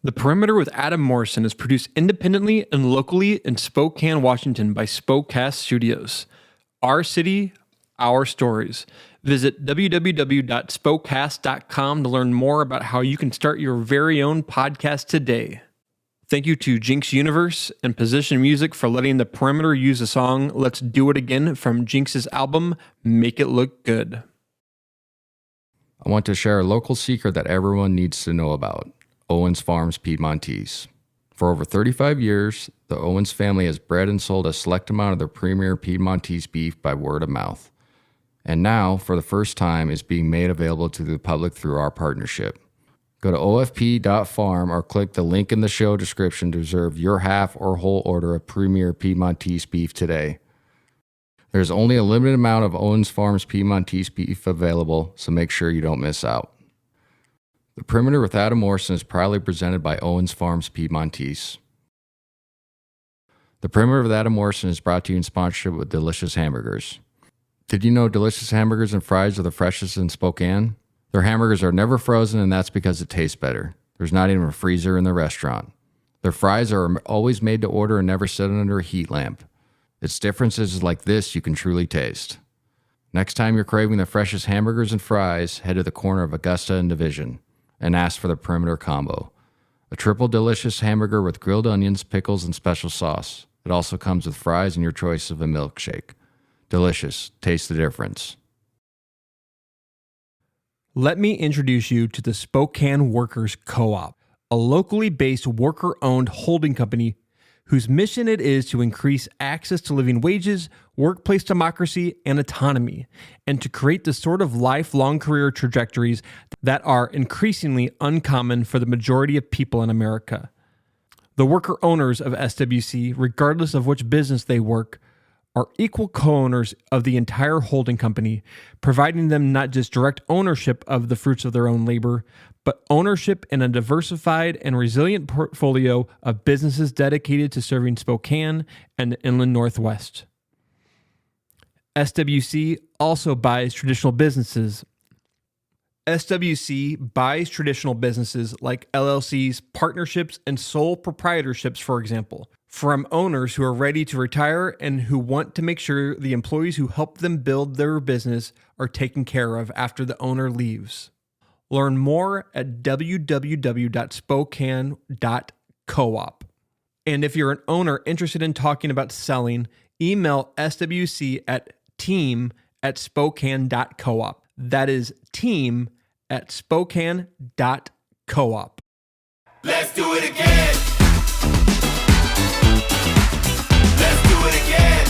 The Perimeter with Adam Morrison is produced independently and locally in Spokane, Washington by Spokast Studios. Our city, our stories. Visit www.spokast.com to learn more about how you can start your very own podcast today. Thank you to Jinx Universe and Position Music for letting the Perimeter use the song Let's Do It Again from Jinx's album, Make It Look Good. I want to share a local secret that everyone needs to know about. Owens Farms Piedmontese. For over 35 years, the Owens family has bred and sold a select amount of their premier Piedmontese beef by word of mouth. And now, for the first time, is being made available to the public through our partnership. Go to ofp.farm or click the link in the show description to reserve your half or whole order of premier Piedmontese beef today. There's only a limited amount of Owens Farms Piedmontese beef available, so make sure you don't miss out. The Perimeter with Adam Morrison is proudly presented by Owens Farms Piedmontese. The Perimeter with Adam Morrison is brought to you in sponsorship with Delicious Hamburgers. Did you know Delicious Hamburgers and fries are the freshest in Spokane? Their hamburgers are never frozen, and that's because it tastes better. There's not even a freezer in the restaurant. Their fries are always made to order and never sit under a heat lamp. It's differences like this you can truly taste. Next time you're craving the freshest hamburgers and fries, head to the corner of Augusta and Division and ask for the Perimeter Combo. A triple delicious hamburger with grilled onions, pickles, and special sauce. It also comes with fries and your choice of a milkshake. Delicious. Taste the difference. Let me introduce you to the Spokane Workers Co-op, a locally based worker-owned holding company whose mission it is to increase access to living wages, workplace democracy, and autonomy, and to create the sort of lifelong career trajectories that are increasingly uncommon for the majority of people in America. The worker owners of SWC, regardless of which business they work, are equal co-owners of the entire holding company, providing them not just direct ownership of the fruits of their own labor, but ownership in a diversified and resilient portfolio of businesses dedicated to serving Spokane and the Inland Northwest. SWC also buys traditional businesses. SWC buys traditional businesses like LLCs, partnerships, and sole proprietorships, for example, from owners who are ready to retire and who want to make sure the employees who help them build their business are taken care of after the owner leaves. Learn more at www.spokane.coop. And if you're an owner interested in talking about selling, email SWC at team@spokane.coop. That is team@spokane.coop. Let's do it again. Let's do it again.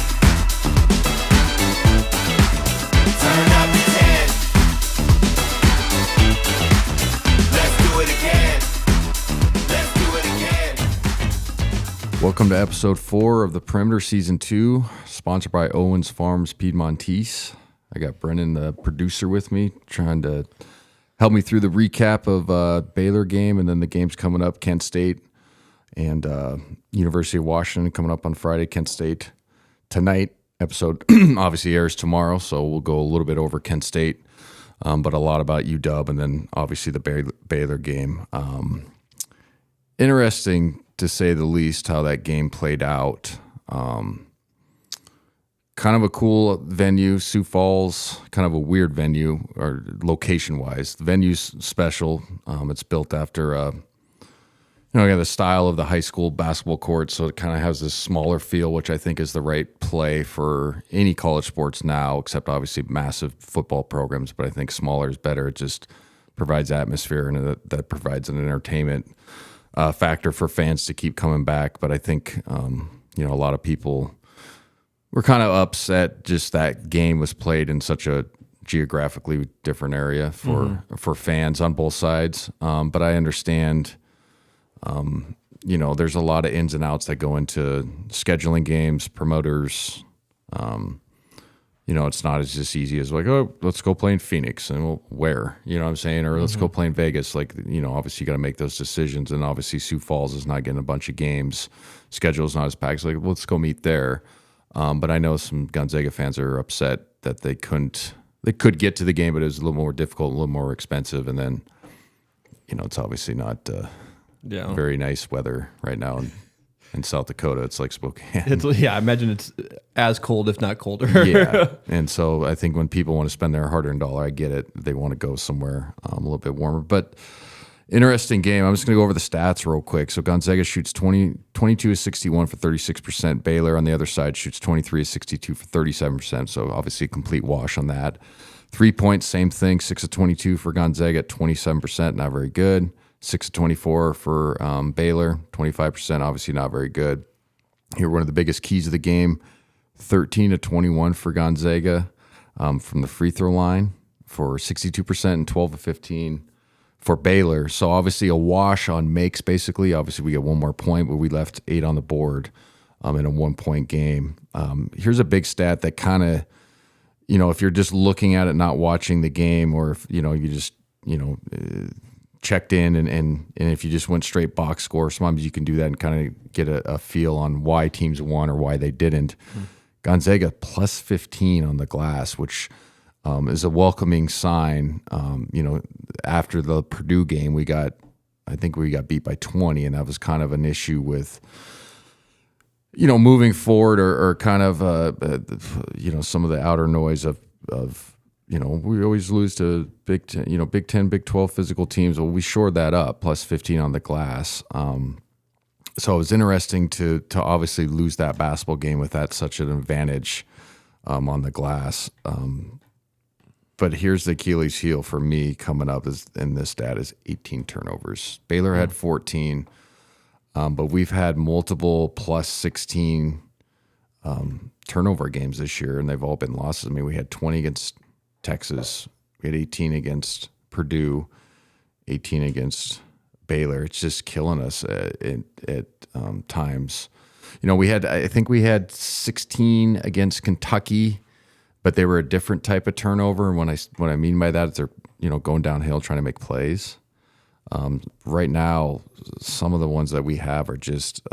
Turn up the 10. Let's do it again. Let's do it again. Welcome to episode 4 of the Perimeter Season 2, sponsored by Owens Farms Piedmontese. I got Brennan, the producer, with me, trying to help me through the recap of Baylor game, and then the games coming up, Kent State and University of Washington coming up on Friday, Kent State tonight. Episode obviously airs tomorrow, so we'll go a little bit over Kent State, but a lot about UW, and then obviously the Baylor game. Interesting, to say the least, how that game played out. Kind of a cool venue, Sioux Falls, kind of a weird venue, or location-wise. The venue's special. It's built after, the style of the high school basketball court, so it kind of has this smaller feel, which I think is the right play for any college sports now, except obviously massive football programs, but I think smaller is better. It just provides atmosphere, and that provides an entertainment factor for fans to keep coming back. But I think, a lot of people were kind of upset just that game was played in such a geographically different area for fans on both sides. But I understand, there's a lot of ins and outs that go into scheduling games, promoters. It's not as just easy as like, oh, let's go play in Phoenix, and well, where, you know what I'm saying? Or let's go play in Vegas. Like, obviously you got to make those decisions. And obviously Sioux Falls is not getting a bunch of games. Schedule's not as packed. So like, let's go meet there. But I know some Gonzaga fans are upset that they could get to the game, but it was a little more difficult, a little more expensive. And then, it's obviously not very nice weather right now in South Dakota. It's like Spokane. I imagine it's as cold, if not colder. Yeah. And so I think when people want to spend their hard-earned dollar, I get it. They want to go somewhere a little bit warmer. But interesting game. I'm just going to go over the stats real quick. So Gonzaga shoots 22-61 for 36%. Baylor on the other side shoots 23-62 for 37%. So obviously a complete wash on that. 3 points, same thing. 6-22 for Gonzaga at 27%, not very good. 6-24 for Baylor, 25%, obviously not very good. Here, one of the biggest keys of the game, 13-21 for Gonzaga from the free throw line for 62% and 12-15 for Baylor. So obviously a wash on makes, basically. Obviously we get one more point, but we left 8 on the board in a 1-point game. Here's a big stat that kind of, if you're just looking at it, not watching the game, or if, you just, checked in and if you just went straight box score, sometimes you can do that and kind of get a feel on why teams won or why they didn't. Gonzaga plus 15 on the glass, which is a welcoming sign. After the Purdue game, I think we got beat by 20, and that was kind of an issue with, moving forward or kind of, some of the outer noise of we always lose to Big 10, Big 12 physical teams. Well, we shored that up, plus 15 on the glass. So it was interesting to obviously lose that basketball game with that such an advantage on the glass. But here's the Achilles heel for me coming up in this stat is 18 turnovers. Baylor had 14, but we've had multiple plus 16 turnover games this year, and they've all been losses. I mean, we had 20 against Texas. We had 18 against Purdue, 18 against Baylor. It's just killing us at times. I think we had 16 against Kentucky, but they were a different type of turnover. And what I mean by that is they're going downhill trying to make plays. Right now, some of the ones that we have are just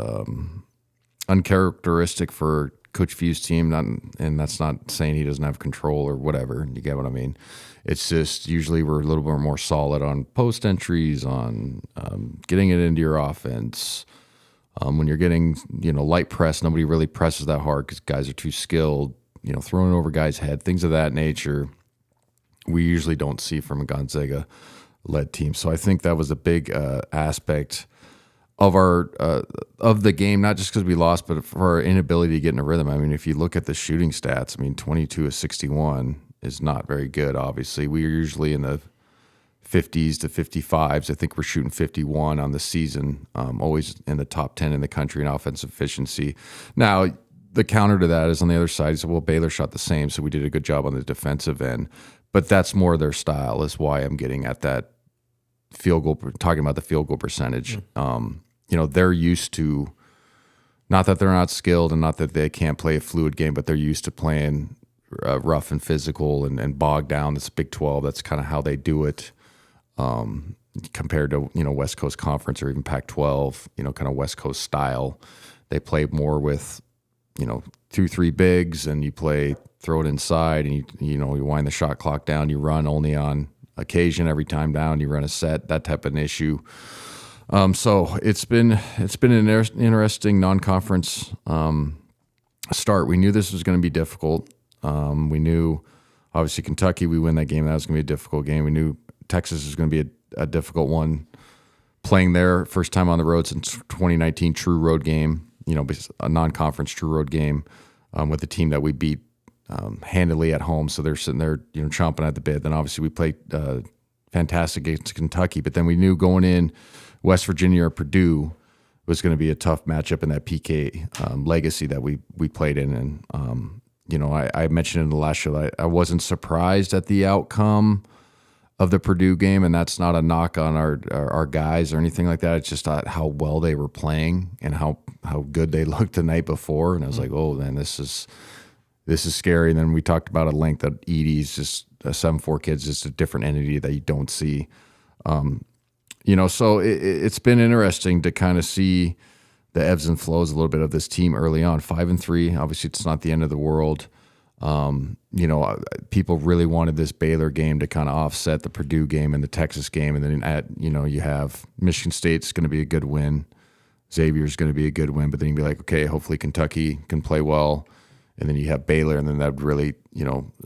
uncharacteristic for Coach Few's team, and that's not saying he doesn't have control or whatever. You get what I mean? It's just usually we're a little bit more solid on post entries, on getting it into your offense. When you're getting light press, nobody really presses that hard because guys are too skilled. Throwing over guys' head, things of that nature, we usually don't see from a Gonzaga-led team. So I think that was a big aspect of our of the game, not just because we lost, but for our inability to get in a rhythm. I mean, if you look at the shooting stats, 22-61 is not very good, obviously. We are usually in the 50s to 55s. I think we're shooting 51 on the season, always in the top 10 in the country in offensive efficiency. Now, the counter to that is on the other side. So, Baylor shot the same, so we did a good job on the defensive end. But that's more their style, is why I'm getting at that field goal, talking about the field goal percentage. They're used to, not that they're not skilled and not that they can't play a fluid game, but they're used to playing rough and physical and bogged down. It's Big 12. That's kind of how they do it compared to, West Coast Conference or even Pac-12, kind of West Coast style. They play more with, 2-3 bigs, and you throw it inside, and you wind the shot clock down. You run only on occasion, every time down. You run a set, that type of an issue. So it's been an interesting non-conference start. We knew this was going to be difficult. We knew, obviously, Kentucky, we win that game. That was going to be a difficult game. We knew Texas was going to be a difficult one. Playing their first time on the road since 2019, true road game, a non-conference true road game with a team that we beat handily at home. So they're sitting there, chomping at the bit. Then obviously we played fantastic against Kentucky, but then we knew going in West Virginia or Purdue was going to be a tough matchup in that PK legacy that we played in. And, I mentioned in the last show that I wasn't surprised at the outcome of the Purdue game, and that's not a knock on our guys or anything like that. It's just how well they were playing and how good they looked the night before. And I was like, oh, man, this is scary. And then we talked about at length that Edie's just a 7-4 kid's just a different entity that you don't see. So it's been interesting to kind of see the ebbs and flows a little bit of this team early on. 5-3, obviously it's not the end of the world. People really wanted this Baylor game to kind of offset the Purdue game and the Texas game. And then you have Michigan State's going to be a good win. Xavier's going to be a good win. But then you'd be like, okay, hopefully Kentucky can play well. And then you have Baylor, and then that would really,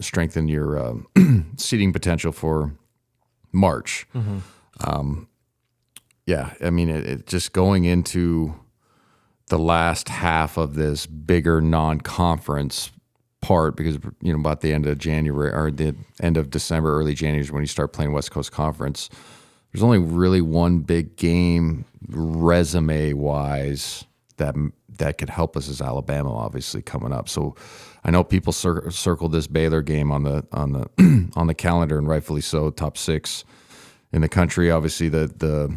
strengthen your seeding potential for March. It just going into the last half of this bigger non-conference part, because about the end of January or the end of December, early January is when you start playing West Coast Conference. There's only really one big game resume-wise that could help us is Alabama, obviously coming up. So I know people circled this Baylor game on the on the calendar, and rightfully so. Top 6 in the country. Obviously the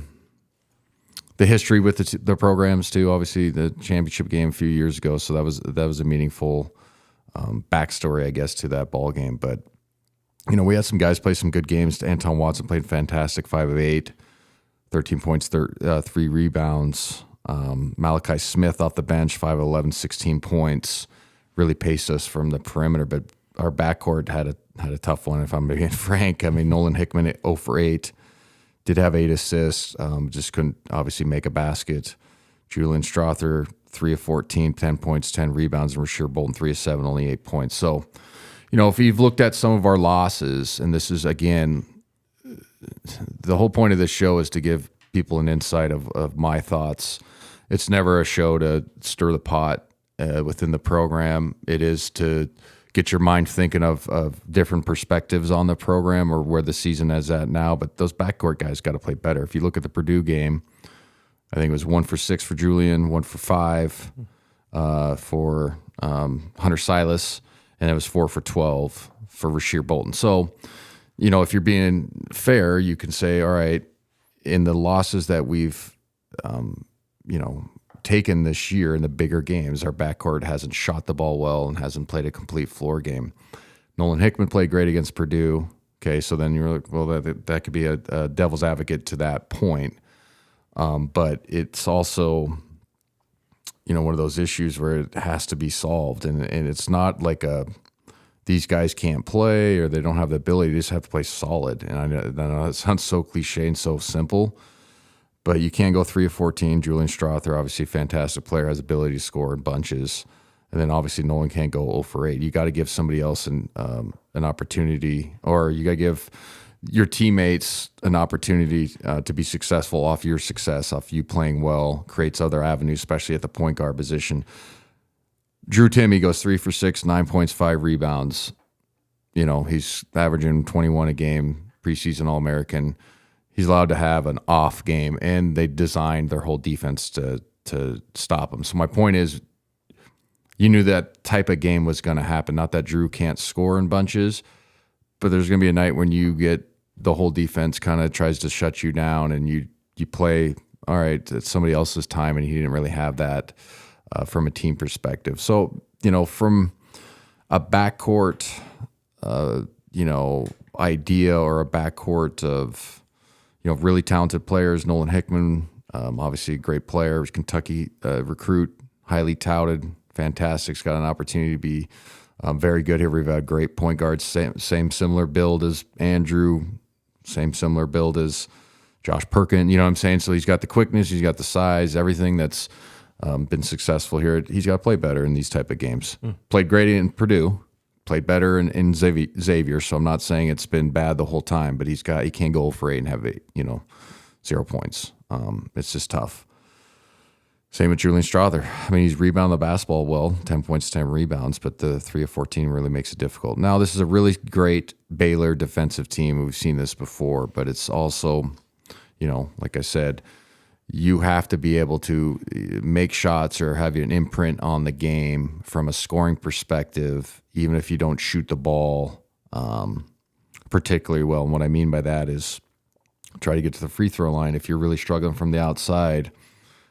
history with the programs too. Obviously the championship game a few years ago. So that was a meaningful backstory, I guess, to that ball game. But we had some guys play some good games. Anton Watson played fantastic, 5 of 8, 13 points, 3 rebounds. Malachi Smith off the bench, 5 of 11, 16 points. Really paced us from the perimeter, but our backcourt had a tough one, if I'm being frank. I mean, Nolan Hickman at 0 for 8. Did have 8 assists, just couldn't obviously make a basket. Julian Strother, 3 of 14, 10 points, 10 rebounds, and Rasheer Bolton, 3 of 7, only 8 points. So, if you've looked at some of our losses, and this is, again, the whole point of this show is to give people an insight of my thoughts. It's never a show to stir the pot within the program. It is to get your mind thinking of different perspectives on the program or where the season is at now. But those backcourt guys got to play better. If you look at the Purdue game, I think it was 1 for 6 for Julian, 1 for 5 for Hunter Silas, and it was 4 for 12 for Rasheer Bolton. So, if you're being fair, you can say, all right, in the losses that we've, taken this year in the bigger games, our backcourt hasn't shot the ball well and hasn't played a complete floor game. Nolan Hickman played great against Purdue. Okay, so then you're like, well, that could be a devil's advocate to that point. But it's also, one of those issues where it has to be solved. And it's not like these guys can't play or they don't have the ability. They just have to play solid. And I know it sounds so cliche and so simple, but you can't go 3 of 14. Julian Strother, obviously a fantastic player, has ability to score in bunches. And then obviously Nolan can't go 0 for 8. You got to give somebody else an opportunity, or you got to give your teammates an opportunity to be successful off your success, off you playing well, creates other avenues, especially at the point guard position. Drew Timme goes 3 for 6, 9 points, 5 rebounds. He's averaging 21 a game, preseason All-American. He's allowed to have an off game, and they designed their whole defense to stop him. So my point is, you knew that type of game was going to happen. Not that Drew can't score in bunches, but there's going to be a night when you get the whole defense kind of tries to shut you down, and you play, all right, it's somebody else's time, and he didn't really have that from a team perspective. So, from a backcourt, idea or a backcourt of, really talented players, Nolan Hickman, obviously a great player, was Kentucky recruit, highly touted, fantastic. He's got an opportunity to be very good here. We've had great point guards, same similar build as Andrew, same similar build as Josh Perkin. You know what I'm saying? So he's got the quickness, he's got the size, everything that's been successful here. He's got to play better in these type of games. Played great in Purdue, played better in Xavier. So I'm not saying it's been bad the whole time, but he can't go 0 for 8 and have 0 points. It's just tough. Same with Julian Strother. I mean, he's rebounding the basketball well, 10 points, 10 rebounds, but the 3 of 14 really makes it difficult. Now, this is a really great Baylor defensive team. We've seen this before, but it's also, like I said, you have to be able to make shots or have an imprint on the game from a scoring perspective, even if you don't shoot the ball particularly well. And what I mean by that is try to get to the free throw line. If you're really struggling from the outside,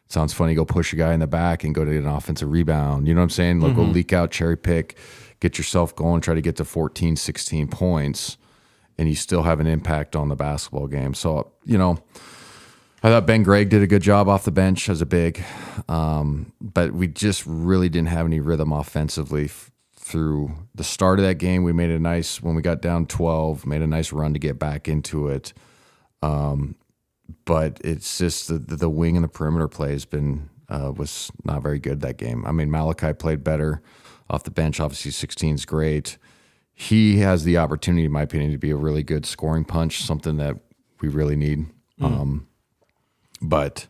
it sounds funny, go push a guy in the back and go to an offensive rebound. You know what I'm saying? Go leak out, cherry pick, get yourself going, try to get to 14, 16 points, and you still have an impact on the basketball game. So, I thought Ben Gregg did a good job off the bench as a big, but we just really didn't have any rhythm offensively through the start of that game. We made when we got down 12, made a nice run to get back into it. But it's just the wing and the perimeter play has been was not very good that game. I mean, Malachi played better off the bench. Obviously, 16 is great. He has the opportunity, in my opinion, to be a really good scoring punch, something that we really need. But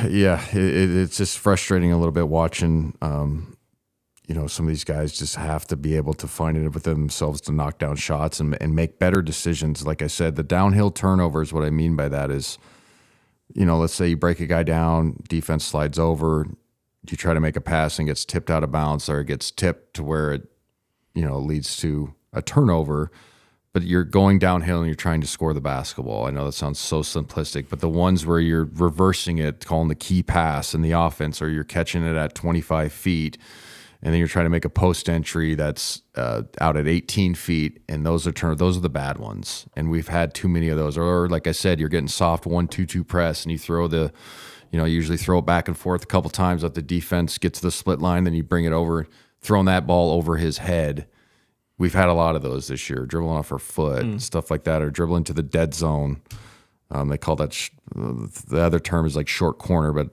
yeah, it's just frustrating a little bit watching. Some of these guys just have to be able to find it within themselves to knock down shots and make better decisions. Like I said, the downhill turnovers, what I mean by that is, let's say you break a guy down, defense slides over, you try to make a pass and gets tipped out of bounds, or it gets tipped to where it, leads to a turnover, but you're going downhill and you're trying to score the basketball. I know that sounds so simplistic, but the ones where you're reversing it, calling the key pass in the offense, or you're catching it at 25 feet, and then you're trying to make a post entry that's out at 18 feet, and those are the bad ones. And we've had too many of those. Or like I said, you're getting soft 1-2-2 press, and you throw you usually throw it back and forth a couple times. Let the defense get to the split line, then you bring it over, throwing that ball over his head. We've had a lot of those this year, dribbling off our foot, stuff like that, or dribbling to the dead zone. They call that the other term is like short corner, but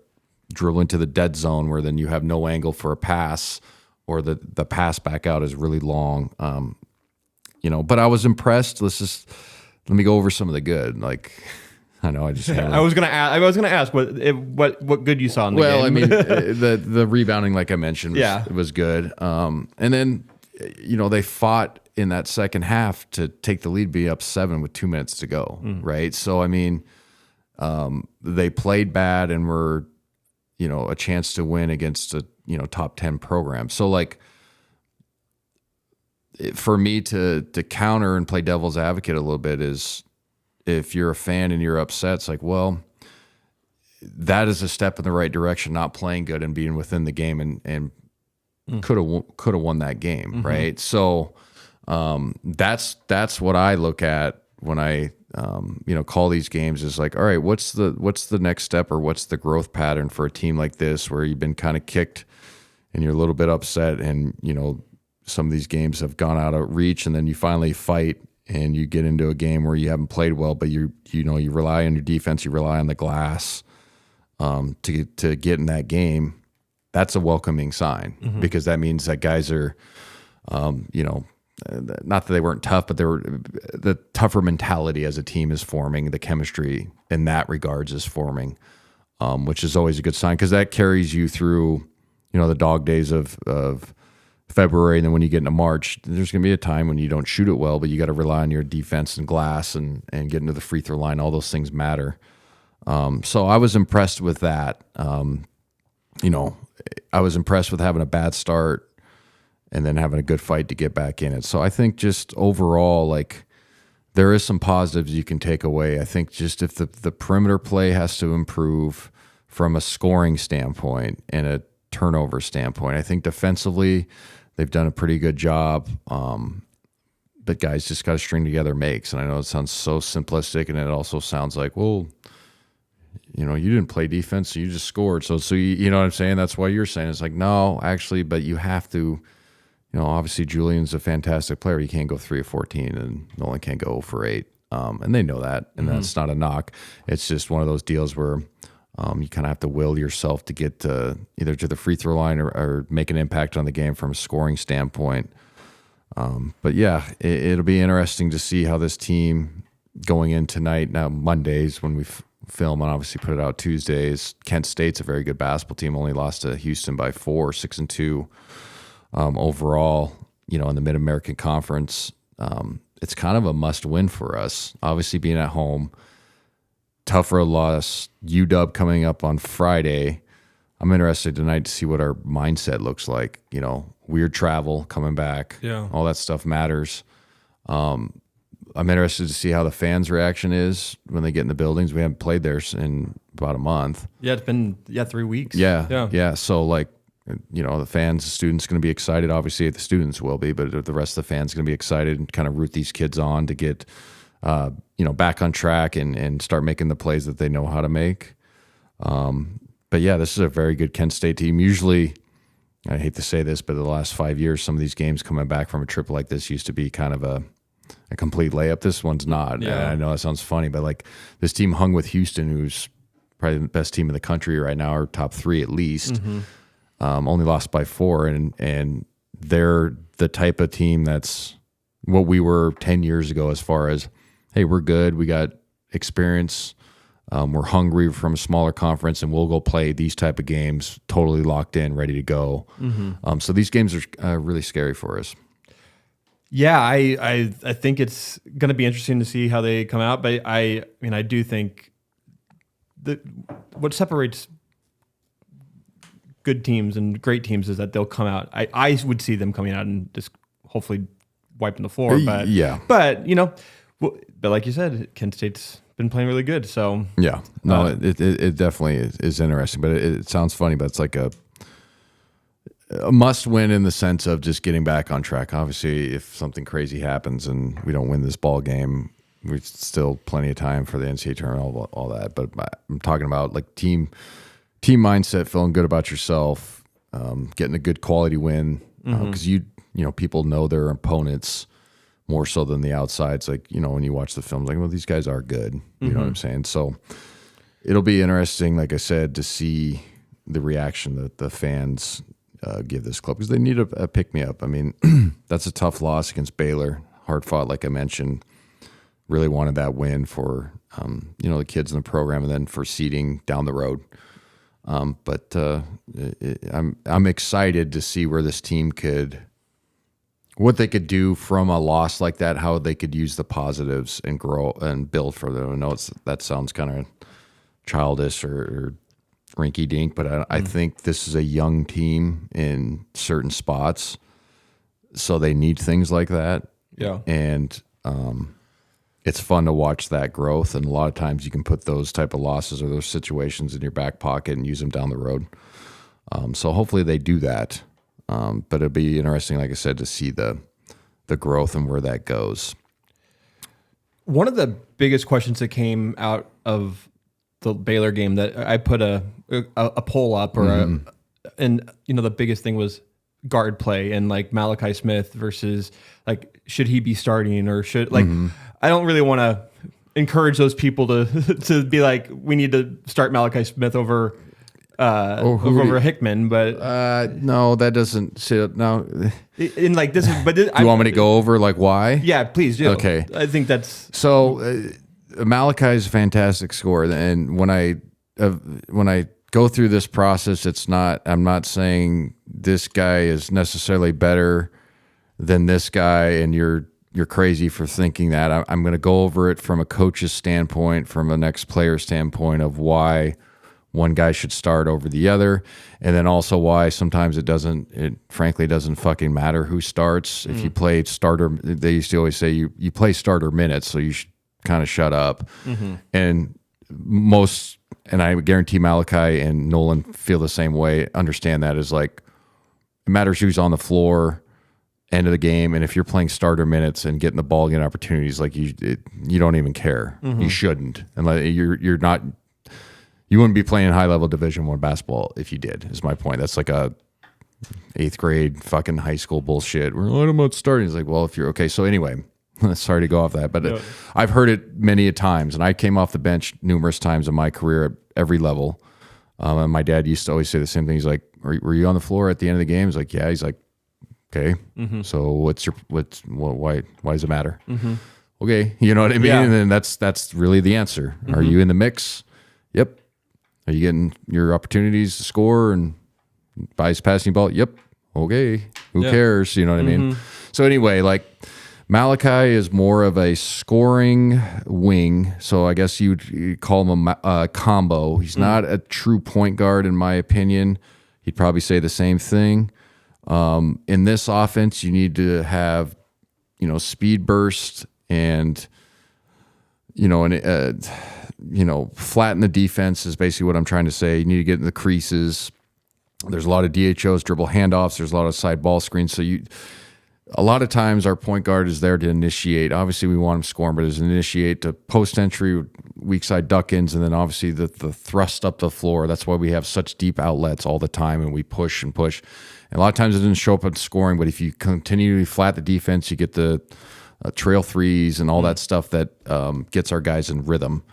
dribbling to the dead zone where then you have no angle for a pass, or the pass back out is really long. But I was impressed. Let me go over some of the good. Like, I know I just I was gonna ask what good you saw in the game. Well, I mean, the rebounding, like I mentioned, was good. And then they fought in that second half to take the lead, be up 7 with 2 minutes to go, right? So I mean, they played bad and were a chance to win against a top 10 program. So like, for me to counter and play devil's advocate a little bit is, if you're a fan and you're upset, it's like, well, that is a step in the right direction, not playing good and being within the game and could have won that game, right? So that's what I look at when I call these games, is like, all right, what's the next step, or what's the growth pattern for a team like this, where you've been kind of kicked and you're a little bit upset, and some of these games have gone out of reach, and then you finally fight and you get into a game where you haven't played well, but you rely on your defense, you rely on the glass to get in that game. That's a welcoming sign, because that means that guys are, not that they weren't tough, but the tougher mentality as a team is forming. The chemistry in that regards is forming, which is always a good sign, because that carries you through, the dog days of February, and then when you get into March, there's going to be a time when you don't shoot it well, but you got to rely on your defense and glass and get into the free throw line. All those things matter. So I was impressed with that. I was impressed with having a bad start and then having a good fight to get back in it. So I think just overall, like, there is some positives you can take away. I think just if the perimeter play has to improve from a scoring standpoint and a turnover standpoint. I think defensively, they've done a pretty good job. But guys just got to string together makes. And I know it sounds so simplistic, and it also sounds like, well, you didn't play defense, so you just scored. So you know what I'm saying? That's why you're saying it's like, no, actually, but you have to, obviously Julian's a fantastic player. He can't go 3 of 14, and Nolan can't go 0 for 8. And they know that, and that's not a knock. It's just one of those deals where you kind of have to will yourself to get either to the free throw line or make an impact on the game from a scoring standpoint. But yeah, it'll be interesting to see how this team going in tonight. Now, Mondays when we film, and obviously put it out Tuesdays. Kent State's a very good basketball team. Only lost to Houston by 4, 6-2 overall. In the Mid-American Conference, it's kind of a must-win for us. Obviously, being at home, tougher loss. UW coming up on Friday. I'm interested tonight to see what our mindset looks like. Weird travel coming back. Yeah, all that stuff matters. I'm interested to see how the fans' reaction is when they get in the buildings. We haven't played there in about a month. Yeah, it's been 3 weeks. Yeah. So the fans, the students going to be excited. Obviously, the students will be, but the rest of the fans going to be excited and kind of root these kids on to get back on track and start making the plays that they know how to make. But yeah, this is a very good Kent State team. Usually, I hate to say this, but the last 5 years, some of these games coming back from a trip like this used to be kind of a complete layup. This one's not. Yeah. And I know that sounds funny, but like this team hung with Houston, who's probably the best team in the country right now, or top 3 at least. Only lost by 4, and they're the type of team that's what we were 10 years ago as far as, hey, we're good, we got experience, we're hungry from a smaller conference, and we'll go play these type of games totally locked in, ready to go. So these games are really scary for us. Yeah, I think it's going to be interesting to see how they come out, but I mean, I do think that what separates good teams and great teams is that they'll come out. I would see them coming out and just hopefully wiping the floor. But yeah, but but like you said, Kent State's been playing really good. So yeah, no, it definitely is interesting. But it sounds funny, but it's like a must win in the sense of just getting back on track. Obviously, if something crazy happens and we don't win this ball game, we've still plenty of time for the NCAA tournament, all that. But I'm talking about like team mindset, feeling good about yourself, getting a good quality win, because people know their opponents more so than the outsides. Like, when you watch the films, like, well, these guys are good. You know what I'm saying? So it'll be interesting, like I said, to see the reaction that the fans give this club, because they need a pick-me-up. I mean, that's a tough loss against Baylor, hard fought, like I mentioned. Really wanted that win for the kids in the program, and then for seeding down the road. But I'm excited to see where this team what they could do from a loss like that, how they could use the positives and grow and build for them. I know that sounds kind of childish or rinky dink, but I think this is a young team in certain spots, so they need things like that. yeah, And it's fun to watch that growth, and a lot of times you can put those type of losses or those situations in your back pocket and use them down the road. So hopefully they do that. But it'll be interesting, like I said, to see the growth and where that goes. one of the biggest questions that came out of the Baylor game that I put a poll up, or and the biggest thing was guard play, and like Malachi Smith versus like, should he be starting, or should I don't really want to encourage those people to be like, we need to start Malachi Smith over Hickman, but No, that doesn't sit. No, in like this is, but you want me to go over like why? Yeah, please do. Okay. I think that's So Malachi is a fantastic scorer, and when I go through this process, I'm not saying this guy is necessarily better than this guy, and you're crazy for thinking that. I'm going to go over it from a coach's standpoint, from an ex-player standpoint, of why one guy should start over the other, and then also why sometimes it frankly doesn't fucking matter who starts. If you play starter, they used to always say you play starter minutes, so you should kind of shut up. And I guarantee Malachi and Nolan feel the same way, understand that is like, it matters who's on the floor, end of the game, and if you're playing starter minutes and getting the ball, getting opportunities, like you don't even care. You shouldn't, and like you're not. You wouldn't be playing high level Division I basketball if you did. Is my point. That's like a 8th grade fucking high school bullshit. I'm not starting. It's like, well, if you're okay. So anyway, sorry to go off that, but I've heard it many a times, and I came off the bench numerous times in my career at every level. And my dad used to always say the same thing. He's like, "Were you on the floor at the end of the game?" He's like, "Yeah." He's like, "Okay, so why does it matter?" Okay, you know what I mean. Yeah. And then that's really the answer. Are you in the mix? Yep. Are you getting your opportunities to score and buys passing ball? Yep. Okay. Who cares? You know what I mean? So anyway, like Malachi is more of a scoring wing. So I guess you'd call him a combo. He's not a true point guard, in my opinion. He'd probably say the same thing. In this offense, you need to have, speed burst and, flatten the defense is basically what I'm trying to say. You need to get in the creases. There's a lot of DHOs, dribble handoffs. There's a lot of side ball screens. So a lot of times our point guard is there to initiate. Obviously, we want him scoring, but as an initiate to post entry, weak side duck-ins, and then obviously the thrust up the floor. That's why we have such deep outlets all the time, and we push and push. And a lot of times it doesn't show up at scoring, but if you continue to flat the defense, you get the trail threes and all that stuff that gets our guys in rhythm.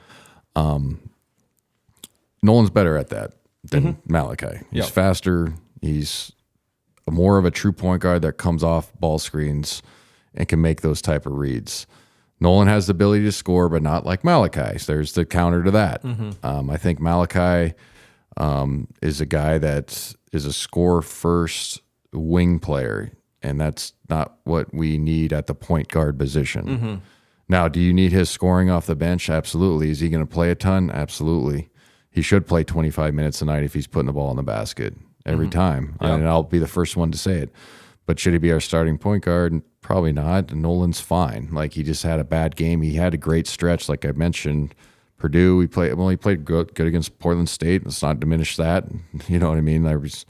Nolan's better at that than Malachi. He's faster. He's more of a true point guard that comes off ball screens and can make those type of reads. Nolan has the ability to score, but not like Malachi. So there's the counter to that. I think Malachi is a guy that is a score-first wing player, and that's not what we need at the point guard position. Now, do you need his scoring off the bench? Absolutely. Is he going to play a ton? Absolutely. He should play 25 minutes a night if he's putting the ball in the basket every time. And I'll be the first one to say it. But should he be our starting point guard? Probably not. Nolan's fine. Like, he just had a bad game. He had a great stretch, like I mentioned. Purdue, he played good against Portland State. Let's not diminish that. You know what I mean? There was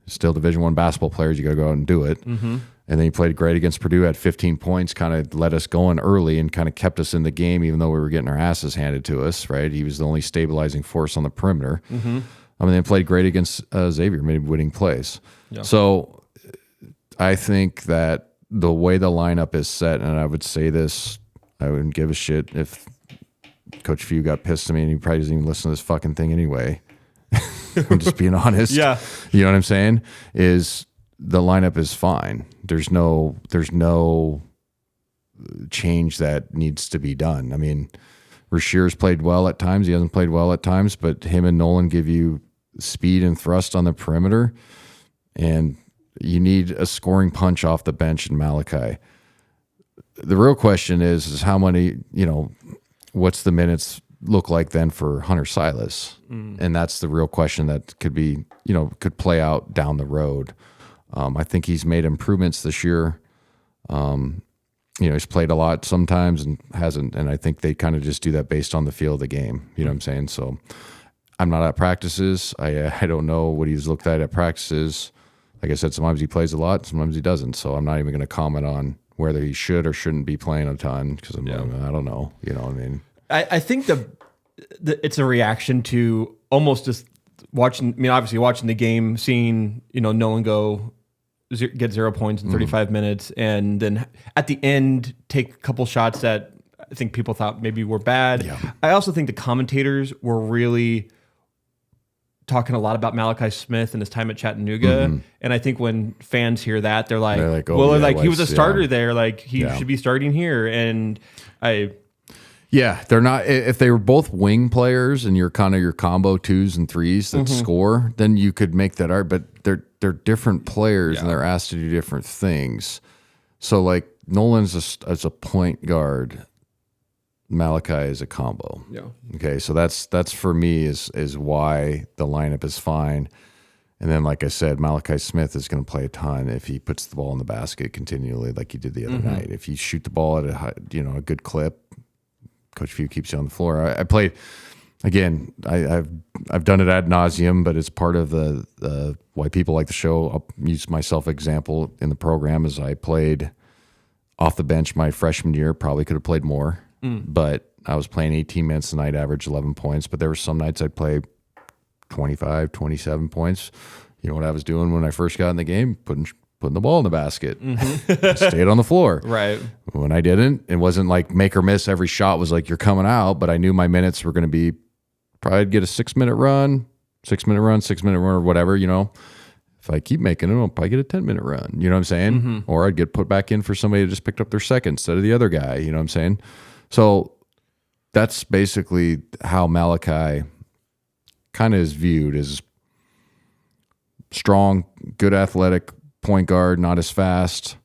still Division I basketball players. You got to go out and do it. And then he played great against Purdue, had 15 points, kind of let us going early and kind of kept us in the game, even though we were getting our asses handed to us, right? He was the only stabilizing force on the perimeter. I mean, they played great against Xavier, made winning plays. So I think that the way the lineup is set, and I would say this, I wouldn't give a shit if Coach Few got pissed at me, and he probably doesn't even listen to this fucking thing anyway. I'm just being honest. You know what I'm saying? Is the lineup is fine. There's no change that needs to be done. I mean, Rashir's played well at times. He hasn't played well at times, but him and Nolan give you speed and thrust on the perimeter, and you need a scoring punch off the bench in Malachi. The real question is how many, what's the minutes look like then for Hunter Silas? And that's the real question that could be, could play out down the road. I think he's made improvements this year. He's played a lot sometimes and hasn't, and I think they kind of just do that based on the feel of the game. You know what I'm saying? So I'm not at practices. I don't know what he's looked at practices. Like I said, sometimes he plays a lot, sometimes he doesn't. So I'm not even going to comment on whether he should or shouldn't be playing a ton because I don't know. You know what I mean? I think it's a reaction to almost just watching. I mean, obviously watching the game, seeing Nolan get 0 points in 35 minutes, and then at the end take a couple shots that I think people thought maybe were bad. I also think the commentators were really talking a lot about Malachi Smith and his time at Chattanooga, and I think when fans hear that, they're like, he was a starter there, like he should be starting here, and they're not. If they were both wing players and you're kind of your combo 2s and 3s that score, then you could make that art. But they're different players and they're asked to do different things. So like Nolan's as a point guard, Malachi is a combo. Okay, so that's for me is why the lineup is fine. And then, like I said, Malachi Smith is going to play a ton if he puts the ball in the basket continually, like he did the other night. If you shoot the ball at a good clip, Coach Few keeps you on the floor. I played again. I've done it ad nauseum, but it's part of the why people like the show. I'll use myself example in the program as I played off the bench my freshman year. Probably could have played more, but I was playing 18 minutes a night, average 11 points. But there were some nights I'd play 25, 27 points. You know what I was doing when I first got in the game? Putting the ball in the basket. Stayed on the floor. Right. When I didn't, it wasn't like make or miss. Every shot was like, you're coming out, but I knew my minutes were going to be, probably I'd get a 6-minute run, 6-minute run, 6-minute run, or whatever, If I keep making them, I'll probably get a 10-minute run. You know what I'm saying? Or I'd get put back in for somebody that just picked up their second instead of the other guy. You know what I'm saying? So that's basically how Malachi kind of is viewed as strong, good athletic point guard, not as fast,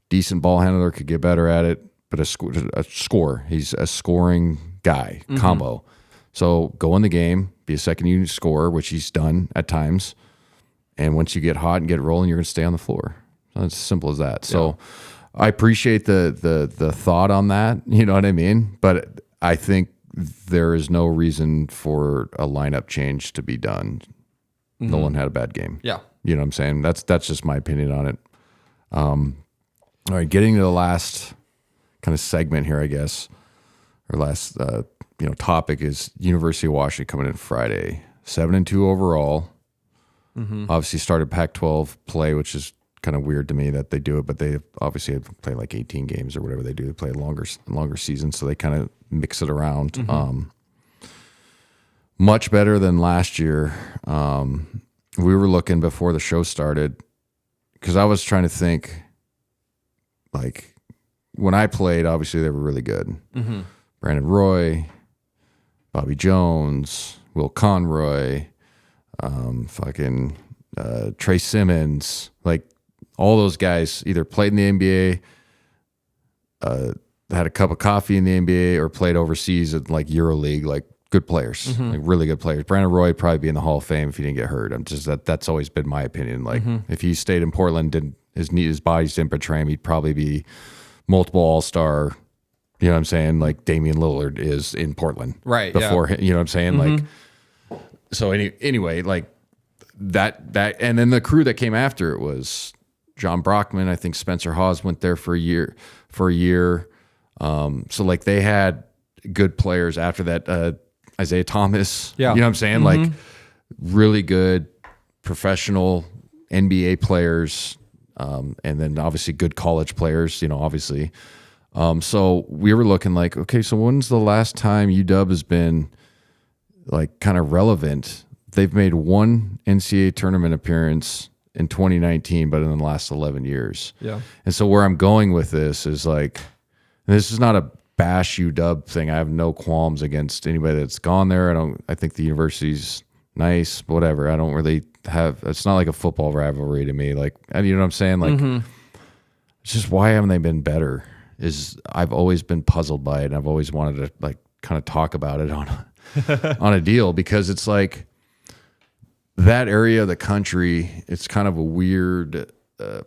decent ball handler, could get better at it, but a scorer. He's a scoring guy, combo. So go in the game, be a second unit scorer, which he's done at times. And once you get hot and get rolling, you're going to stay on the floor. So it's as simple as that. So I appreciate the thought on that. You know what I mean? But I think there is no reason for a lineup change to be done. Nolan had a bad game. Yeah. You know what I'm saying? That's just my opinion on it. All right, getting to the last kind of segment here, I guess, or last topic is University of Washington coming in Friday, 7-2 overall. Obviously started Pac-12 play, which is kind of weird to me that they do it, but they obviously play like 18 games or whatever they do. They play longer seasons, so they kind of mix it around. Much better than last year. We were looking before the show started because I was trying to think, like, when I played, obviously they were really good. Brandon Roy, Bobby Jones, Will Conroy, Trey Simmons, like all those guys either played in the NBA, had a cup of coffee in the NBA, or played overseas at like EuroLeague, like good players, like really good players. Brandon Roy would probably be in the Hall of Fame if he didn't get hurt. I'm just that's always been my opinion. Like if he stayed in Portland, his bodies didn't betray him, he'd probably be multiple All-Star. You know what I'm saying? Like Damian Lillard is in Portland, right? Before you know what I'm saying? Like, so anyway, like that, and then the crew that came after it was John Brockman. I think Spencer Hawes went there for a year. So like they had good players after that. Isaiah Thomas, you know what I'm saying? Like really good professional NBA players, and then obviously good college players. Obviously. So we were looking like, okay, so when's the last time UW has been like kind of relevant? They've made one NCAA tournament appearance in 2019, but in the last 11 years. Yeah. And so where I'm going with this is like, this is not a bash UW thing. I have no qualms against anybody that's gone there. I think the university's nice, whatever. I don't really it's not like a football rivalry to me. Like, you know what I'm saying? Like, it's just, why haven't they been better? I've always been puzzled by it, and I've always wanted to like kind of talk about it on a deal, because it's like that area of the country, it's kind of a weird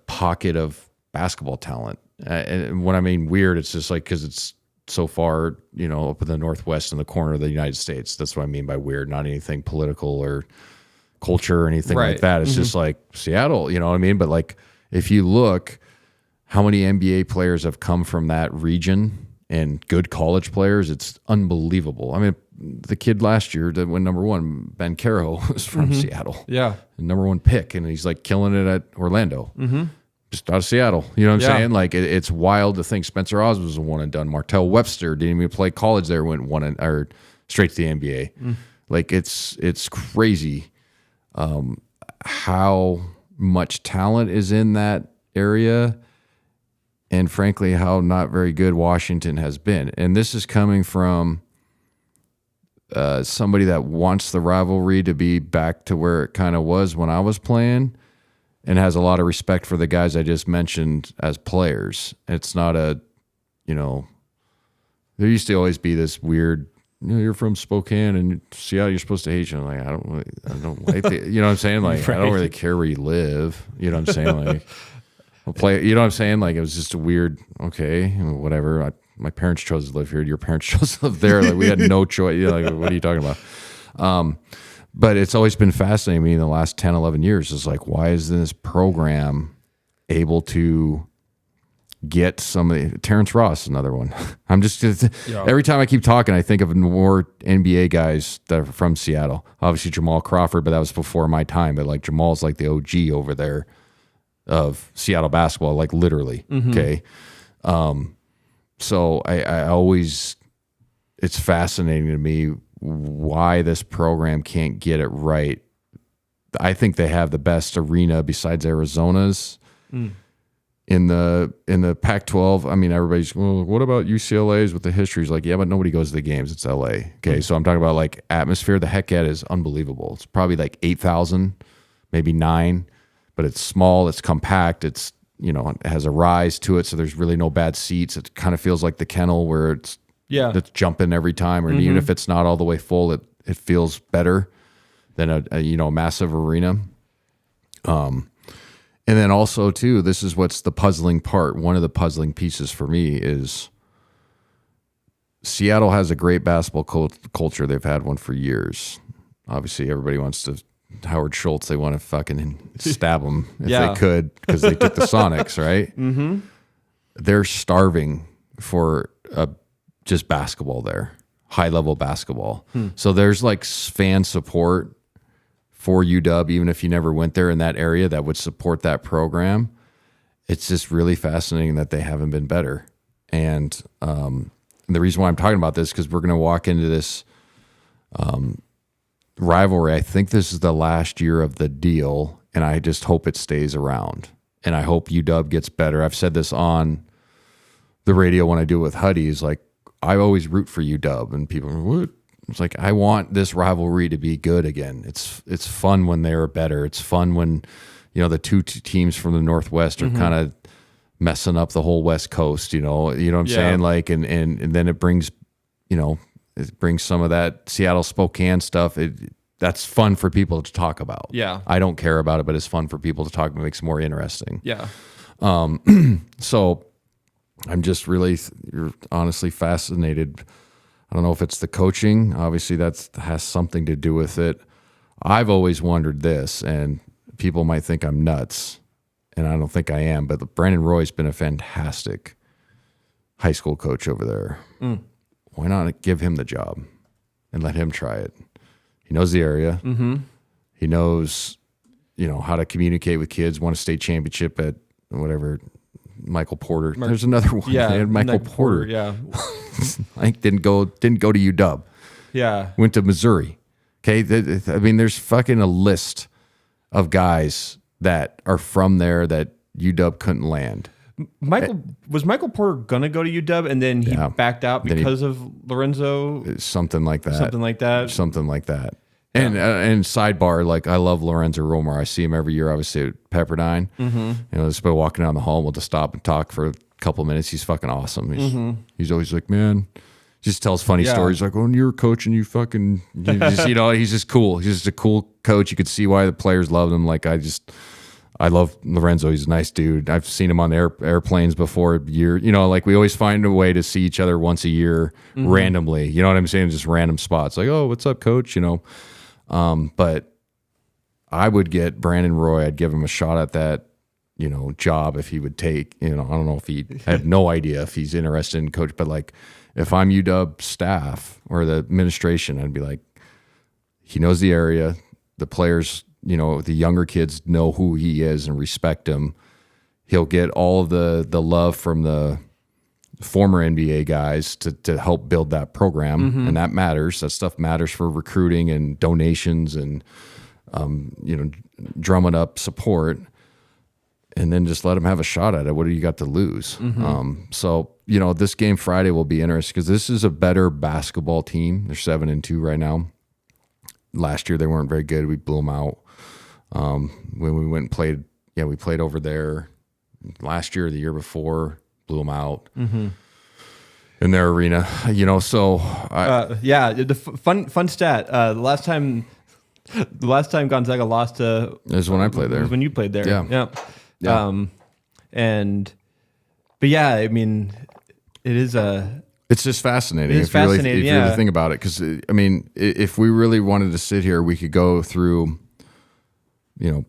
pocket of basketball talent. And when I mean weird, it's just like because it's so far, up in the Northwest in the corner of the United States. That's what I mean by weird, not anything political or culture or anything like that. It's just like Seattle, you know what I mean? But like, if you look, how many NBA players have come from that region and good college players, it's unbelievable. I mean, the kid last year that went number one, Ben Caro, was from Seattle. Yeah. Number one pick, and he's like killing it at Orlando. Just out of Seattle. You know what I'm saying? Like, it's wild to think Spencer Oz was a one and done. Martell Webster didn't even play college there, went or straight to the NBA. Like, it's crazy how much talent is in that area. And frankly, how not very good Washington has been. And this is coming from somebody that wants the rivalry to be back to where it kind of was when I was playing, and has a lot of respect for the guys I just mentioned as players. It's not there used to always be this weird, you're from Spokane and Seattle, you're supposed to hate you. I'm like, I don't like it. You know what I'm saying? Like, I don't really care where you live. You know what I'm saying? Like, I'll play, you know what I'm saying? Like, it was just a weird, okay, whatever. My parents chose to live here. Your parents chose to live there. Like, we had no choice. Like, what are you talking about? But it's always been fascinating to me in the last 10, 11 years. It's like, why is this program able to get Terrence Ross, another one. I'm just every time I keep talking, I think of more NBA guys that are from Seattle. Obviously Jamal Crawford, but that was before my time. But like, Jamal's like the OG over there of Seattle basketball, like literally. Okay. So I always, it's fascinating to me why this program can't get it right. I think they have the best arena besides Arizona's in the Pac-12. I mean, everybody's, well, what about UCLA's with the histories? Like, yeah, but nobody goes to the games. It's LA. Okay. So I'm talking about like atmosphere. The heck at is unbelievable. It's probably like 8,000, maybe 9, but it's small. It's compact. It's, it has a rise to it. So there's really no bad seats. It kind of feels like the kennel where it's jumping every time, or even if it's not all the way full, it feels better than a massive arena. And then also too, this is what's the puzzling part. One of the puzzling pieces for me is Seattle has a great basketball culture. They've had one for years. Obviously, everybody wants to Howard Schultz. They want to fucking stab him if they could, because they took the Sonics, right? they're starving for just basketball there, high level basketball. So there's like fan support for UW, even if you never went there in that area, that would support that program. It's just really fascinating that they haven't been better. And the reason why I'm talking about this, because we're going to walk into this rivalry. I think this is the last year of the deal, and I just hope it stays around. And I hope UW gets better. I've said this on the radio when I do it with Huddies, like, I always root for UW, and people are, what? It's like, I want this rivalry to be good again. It's fun when they're better. It's fun when, the two teams from the Northwest are kind of messing up the whole West Coast, you know what I'm saying? Like, and then it brings, it brings some of that Seattle Spokane stuff. That's fun for people to talk about. Yeah. I don't care about it, but it's fun for people to talk about. It makes it more interesting. Yeah. So I'm just really, honestly fascinated. I don't know if it's the coaching. Obviously, that has something to do with it. I've always wondered this, and people might think I'm nuts, and I don't think I am, but Brandon Roy's been a fantastic high school coach over there. Why not give him the job and let him try it? He knows the area. He knows, how to communicate with kids, won a state championship at whatever, Michael Porter. There's another one. Yeah. Michael Porter. Yeah. I didn't go to UW. Yeah. Went to Missouri. Okay. There's fucking a list of guys that are from there that UW couldn't land. Was Michael Porter gonna go to UW and then he backed out because of Lorenzo? Something like that. Something like that. And sidebar, like, I love Lorenzo Romar. I see him every year, obviously, at Pepperdine. Just by walking down the hall, we'll just stop and talk for a couple of minutes. He's fucking awesome. He's always like, man, just tells funny stories. Like, when you were coaching, he's just cool. He's just a cool coach. You could see why the players loved him. Like, I love Lorenzo. He's a nice dude. I've seen him on airplanes before. Like, we always find a way to see each other once a year randomly. You know what I'm saying? Just random spots. Like, oh, what's up, coach? But I would get Brandon Roy. I'd give him a shot at that, job if he would take. I don't know if I have no idea if he's interested in coach. But, like, if I'm UW staff or the administration, I'd be like, he knows the area. The players, the younger kids know who he is and respect him. He'll get all of the love from the former NBA guys to help build that program. And that matters. That stuff matters for recruiting and donations and, drumming up support. And then just let him have a shot at it. What do you got to lose? So, this game Friday will be interesting because this is a better basketball team. They're 7-2 right now. Last year they weren't very good. We blew them out. When we went and played, we played over there last year or the year before, blew them out in their arena. So the fun stat. The last time Gonzaga lost to is when I played there. Was when you played there. Yeah. But yeah, I mean, it is It's just fascinating. It is fascinating, if you really think about it, because if we really wanted to sit here, we could go through,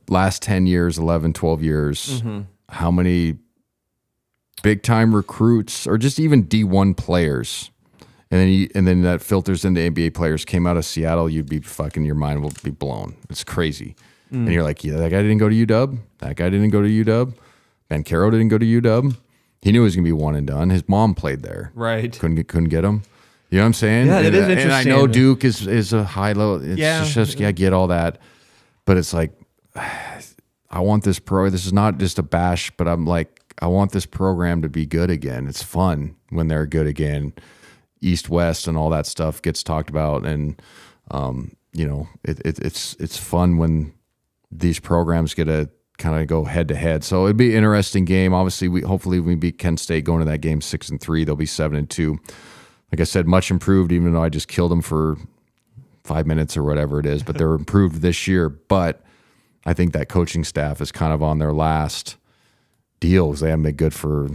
last 10 years, 11, 12 years, how many big time recruits or just even D1 players, and then that filters into NBA players came out of Seattle. You'd be fucking, your mind will be blown. It's crazy. And you're like, yeah, that guy didn't go to UW. That guy didn't go to UW. Ben Caro didn't go to UW. He knew he was going to be one and done. His mom played there. Right. Couldn't get him. You know what I'm saying? Yeah, it is interesting. And I know Duke is a high low. It's just I get all that. But it's like, I want this this is not just a bash, but I'm like, I want this program to be good again. It's fun when they're good again. East, West, and all that stuff gets talked about. And, it's fun when these programs get to kind of go head to head. So it'd be an interesting game. Obviously, hopefully we beat Kent State going to that game 6-3. They'll be 7-2. Like I said, much improved, even though I just killed them for 5 minutes or whatever it is. But they're improved this year. But I think that coaching staff is kind of on their last deals. They haven't been good for,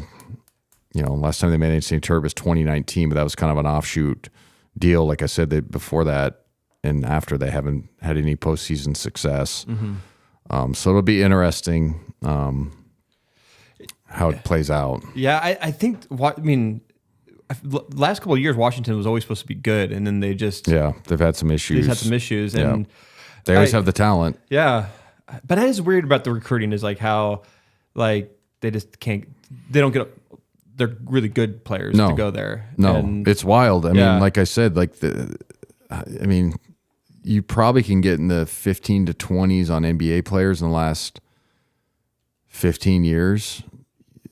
last time they made NCAA tournament was 2019, but that was kind of an offshoot deal. Like I said, before that and after, they haven't had any postseason success. So it'll be interesting. how it plays out. Yeah, I think. I mean, last couple of years, Washington was always supposed to be good, and then they just They've had some issues. had some issues, and they always have the talent. Yeah, but that is weird about the recruiting is like how like they just can't. They don't get. They're really good players to go there. No, and, it's wild. I mean, like I said, you probably can get in the 15 to 20s on NBA players in the last 15 years.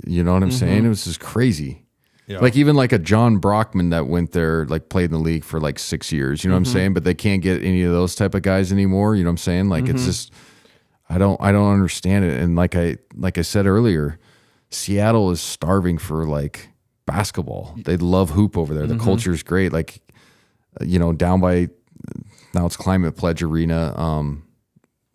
You know what I'm saying? It was just crazy. Yeah. Like even like a John Brockman that went there, like played in the league for like 6 years. You know what I'm saying? But they can't get any of those type of guys anymore. You know what I'm saying? Like it's just, I don't understand it. And like I said earlier, Seattle is starving for like basketball. They love hoop over there. The culture is great. Like, down by now it's Climate Pledge Arena.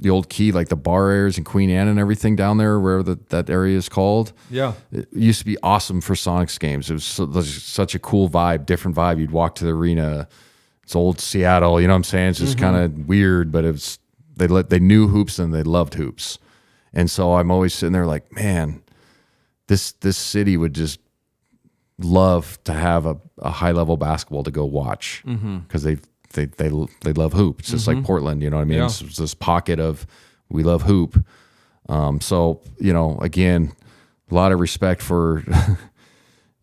The old Key, like the bar areas in Queen Anne and everything down there, where that area is called. Yeah, it used to be awesome for Sonics games. It was such a cool vibe, different vibe. You'd walk to the arena. It's old Seattle. You know what I'm saying? It's just kind of weird, but it's they knew hoops and they loved hoops, and so I'm always sitting there like, man, this city would just love to have a high level basketball to go watch because they love hoop. It's just like Portland, you know what I mean? Yeah. It's this pocket of we love hoop. So again, a lot of respect for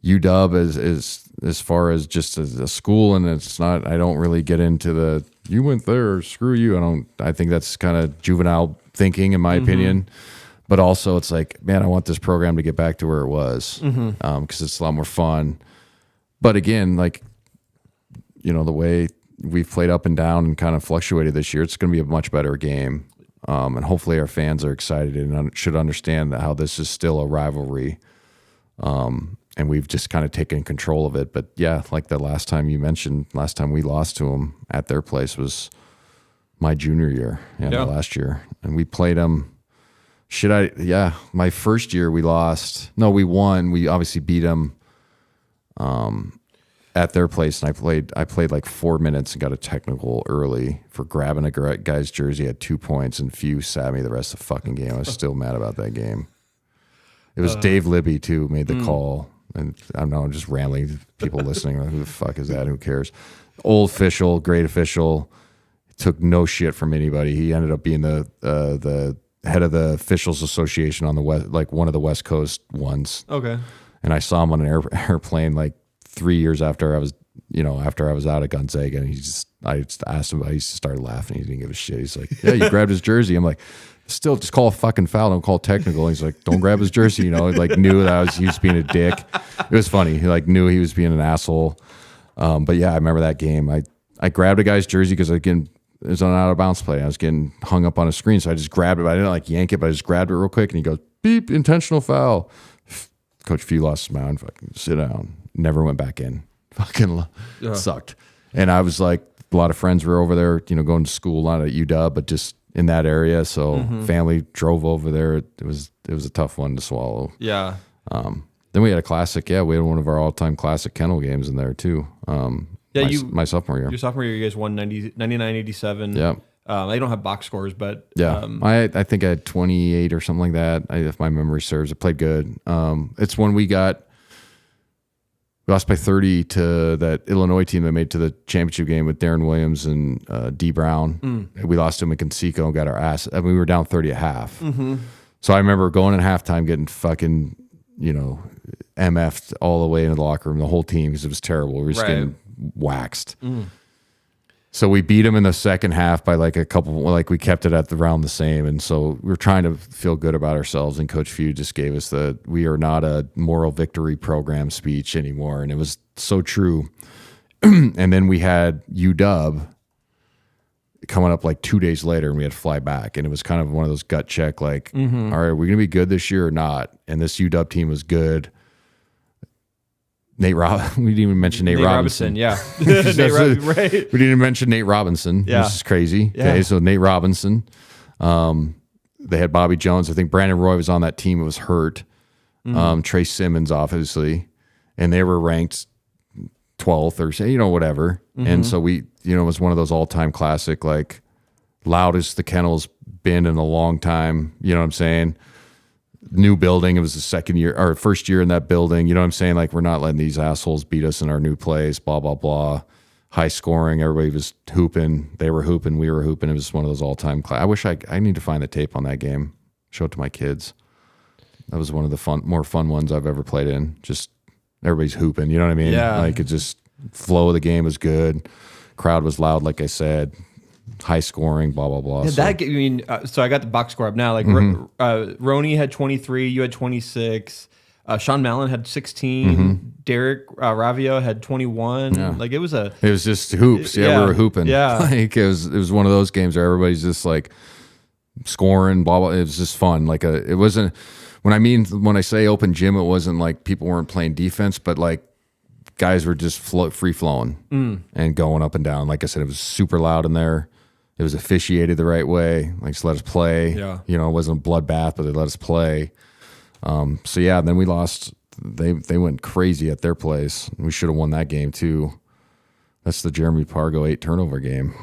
UW as far as just a school, and it's not. I don't really get into the you went there, screw you. I think that's kind of juvenile thinking, in my opinion. But also, it's like, man, I want this program to get back to where it was because it's a lot more fun. But again, like the way we've played up and down and kind of fluctuated this year, it's going to be a much better game. And hopefully our fans are excited and should understand how this is still a rivalry. And we've just kind of taken control of it. But yeah, like the last time you mentioned, last time we lost to them at their place was my junior year, last year. And we played them. My first year we lost. No, we won. We obviously beat them. At their place, and I played like 4 minutes and got a technical early for grabbing a guy's jersey at 2 points, and Few sat me the rest of the fucking game. I was still mad about that game. It was Dave Libby too who made the call, and I don't know, I'm just rambling. People listening, like, who the fuck is that? Who cares? Old official, great official, took no shit from anybody. He ended up being the head of the officials association on the west, like one of the West Coast ones. Okay, and I saw him on an airplane like 3 years after I was out of Gonzaga, and I just asked him about it. He started laughing. He didn't give a shit. He's like, yeah, you grabbed his jersey. I'm like, still just call a fucking foul. Don't call technical. And he's like, don't grab his jersey. He like knew that he was being a dick. It was funny. He like knew he was being an asshole. But yeah, I remember that game. I grabbed a guy's jersey because it was on an out of bounds play. I was getting hung up on a screen. So I just grabbed it. I didn't like yank it, but I just grabbed it real quick, and he goes, beep, intentional foul. Coach Few lost his mind. Fucking sit down. Never went back in. Fucking sucked. And I was like, a lot of friends were over there, going to school, not at UW, but just in that area. So family drove over there. It was a tough one to swallow. Yeah. Then we had a classic. Yeah, we had one of our all-time classic kennel games in there too. My sophomore year. Your sophomore year, you guys won 99-87. Yeah. They don't have box scores, but I think I had 28 or something like that. If my memory serves, it played good. It's when we lost by 30 to that Illinois team that made to the championship game with Darren Williams and D Brown. We lost to him at Conseco and got our ass. I mean, we were down 30 at half. So I remember going in halftime, getting fucking MF'd all the way into the locker room, the whole team, because it was terrible. We were just getting waxed. So we beat them in the second half by like a couple, like we kept it at around the same. And so we were trying to feel good about ourselves. And Coach Few just gave us we are not a moral victory program speech anymore. And it was so true. And then we had UW coming up like 2 days later, and we had to fly back. And it was kind of one of those gut check, like, all right, we're going to be good this year or not? And this UW team was good. We didn't even mention Nate Robinson. Yeah. We didn't even mention Nate Robinson. Yeah. This is crazy. Yeah. Okay, so Nate Robinson. They had Bobby Jones. I think Brandon Roy was on that team. It was hurt. Trey Simmons, obviously. And they were ranked 12th or, whatever. And so it was one of those all-time classic, like, loudest the kennel's been in a long time. You know what I'm saying? new building. It was the second year or first year in that building. You know what I'm saying? Like, we're not letting these assholes beat us in our new place, blah, blah, blah. High scoring. Everybody was hooping. They were hooping. We were hooping. It was one of those all-time I wish I need to find the tape on that game. Show it to my kids. That was one of the more fun ones I've ever played in. Just everybody's hooping. You know what I mean? Yeah. Like, it just flow of the game was good. Crowd was loud, like I said. High scoring, blah, blah, blah. Yeah, I mean, so I got the box score up now. Like, Roney had 23, you had 26. Sean Mallon had 16. Derek Ravio had 21. Yeah. Like, it was just hoops. Yeah, we were hooping. Yeah. Like, it was one of those games where everybody's just like scoring, blah, blah. It was just fun. Like, it wasn't, when I say open gym, it wasn't like people weren't playing defense, but like guys were just free flowing and going up and down. Like I said, it was super loud in there. It was officiated the right way. Like, just let us play. Yeah. You know, it wasn't a bloodbath, but they let us play. So yeah, then we lost. They went crazy at their place. We should have won that game too. That's the Jeremy Pargo 8 turnover game.